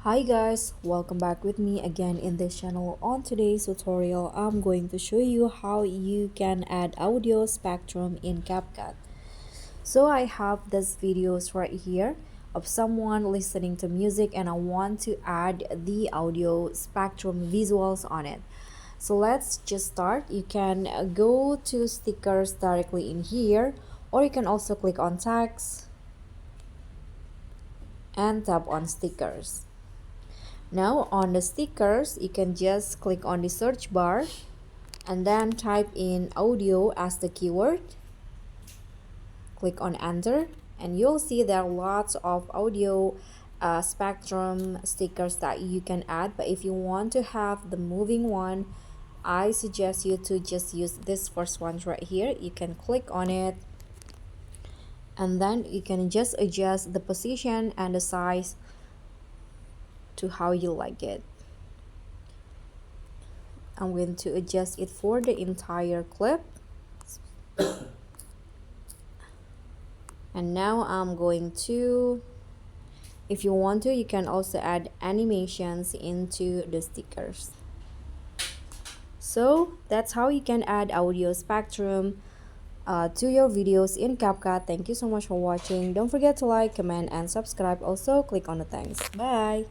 Hi guys, welcome back with me again in this channel. On today's tutorial, I'm going to show you how you can add audio spectrum in CapCut. So I have this videos right here of someone listening to music and I want to add the audio spectrum visuals on it. So let's just start. You can go to stickers directly in here, or you can also click on text and tap on stickers. Now on the stickers, you can just click on the search bar and then type in audio as the keyword. Click on enter and you'll see there are lots of audio spectrum stickers that you can add. But if you want to have the moving one, I suggest you to just use this first one right here. You can click on it and then you can just adjust the position and the size to how you like it. I'm going to adjust it for the entire clip. And now I'm going to, if you want to, you can also add animations into the stickers. So that's how you can add audio spectrum to your videos in CapCut. Thank you so much for watching. Don't forget to like, comment, and subscribe. Also, click on the thanks. Bye.